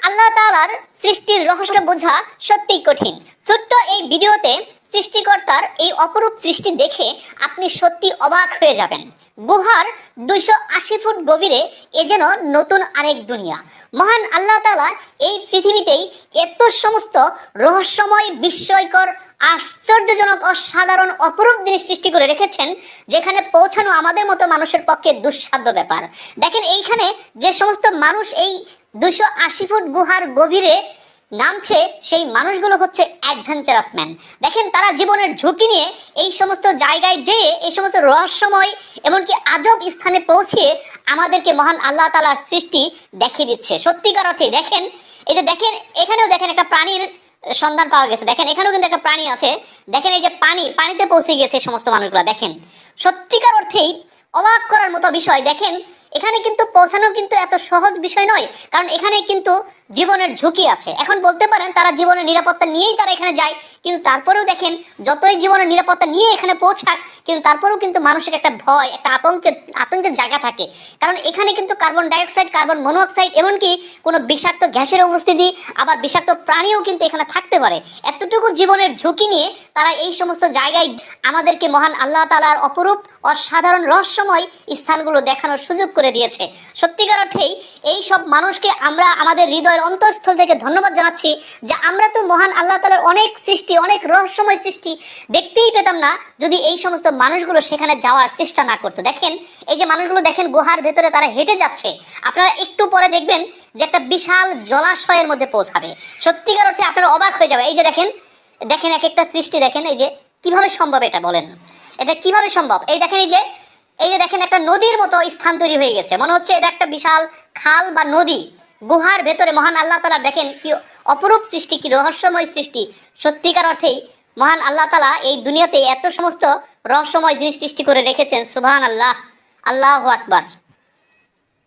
আল্লাহ তাআলার সৃষ্টির রহস্য বোঝা সত্যিই কঠিন। ছোট্ট এই ভিডিওতে সৃষ্টিকর্তার এই অপরূপ সৃষ্টি দেখে আপনি সত্যি অবাক হয়ে যাবেন। গুহার 280 ফুট গভীরে এ যেন নতুন আরেক দুনিয়া। মহান আল্লাহ তাআলা এই পৃথিবীতেই এত সমস্ত রহস্যময়, বিস্ময়কর, আশ্চর্যজনক, অসাধারণ, অপরূপ জিনিস সৃষ্টি করে রেখেছেন, যেখানে পৌঁছানো আমাদের মতো মানুষের পক্ষে দুঃসাধ্য ব্যাপার। দেখেন এইখানে যে সমস্ত মানুষ এই 280 ফুট গুহার গভীরে নামছে, সেই মানুষগুলো হচ্ছে অ্যাডভেঞ্চারাস ম্যান। দেখেন তারা জীবনের ঝুঁকি নিয়ে এই সমস্ত জায়গায় যেয়ে এই সমস্ত রহস্যময় এমনকি আজব স্থানে পৌঁছিয়ে আমাদেরকে মহান আল্লাহ তাআলার সৃষ্টি দেখিয়ে দিচ্ছে। সত্যিকার অর্থে দেখেন, এই যে দেখেন এখানেও দেখেন একটা প্রাণীর সন্ধান পাওয়া গেছে। দেখেন এখানেও কিন্তু একটা প্রাণী আছে। দেখেন এই যে পানিতে পৌঁছে গিয়েছে সমস্ত মানুষগুলো। দেখেন সত্যিকার অর্থেই অবাক করার মতো বিষয়। দেখেন এখানে কিন্তু পৌঁছানো কিন্তু এত সহজ বিষয় নয়, কারণ এখানে কিন্তু জীবনের ঝুঁকি আছে। এখন বলতে পারেন তারা জীবনের নিরাপত্তা নিয়েই তারা এখানে যায়, কিন্তু তারপরেও দেখেন যতই জীবনের নিরাপত্তা নিয়ে এখানে পৌঁছাক, কিন্তু তারপরেও কিন্তু মানুষের একটা ভয়, একটা আতঙ্কের জায়গা থাকে। কারণ এখানে কিন্তু কার্বন ডাইঅক্সাইড, কার্বন মনোঅক্সাইড, এমনকি কোনো বিষাক্ত গ্যাসের উপস্থিতি, আবার বিষাক্ত প্রাণীও কিন্তু এখানে থাকতে পারে। এতটুকু জীবনের ঝুঁকি নিয়ে তারা এই সমস্ত জায়গায় আমাদেরকে মহান আল্লাহ তাআলার অপরূপ, অসাধারণ, রহস্যময় স্থানগুলো দেখানোর সুযোগ করে দিয়েছে। সত্যিকার অর্থেই এই সব মানুষকে আমরা আমাদের হৃদয়ের অন্তঃস্থল থেকে ধন্যবাদ জানাচ্ছি, যে আমরা তো মহান আল্লাহ তাআলার অনেক সৃষ্টি, অনেক রহস্যময় সৃষ্টি দেখতেই পেতাম না যদি এই সমস্ত মানুষগুলো সেখানে যাওয়ার চেষ্টা না করতো। দেখেন এই যে মানুষগুলো, দেখেন গুহার ভেতরে তারা হেঁটে যাচ্ছে। আপনারা একটু পরে দেখবেন যে একটা বিশাল জলাশয়ের মধ্যে পৌঁছাবে। সত্যিকার অর্থে আপনারা অবাক হয়ে যাবে। এই যে দেখেন এক একটা সৃষ্টি, দেখেন এই যে কিভাবে সম্ভব, এটা বলেন এটা কিভাবে সম্ভব। এই দেখেন এই যে দেখেন একটা নদীর মতো স্থান তৈরি হয়ে গেছে, মনে হচ্ছে এটা একটা বিশাল খাল বা নদী। গুহার ভেতরে মহান আল্লাহ তাআলা দেখেন কি অপরূপ সৃষ্টি, কি রহস্যময় সৃষ্টি। সত্যিকার অর্থেই মহান আল্লাহ তাআলা এই দুনিয়াতে এত সমস্ত রহস্যময় জিনিস সৃষ্টি করে রেখেছেন। সুবহানাল্লাহ, আল্লাহু আকবার।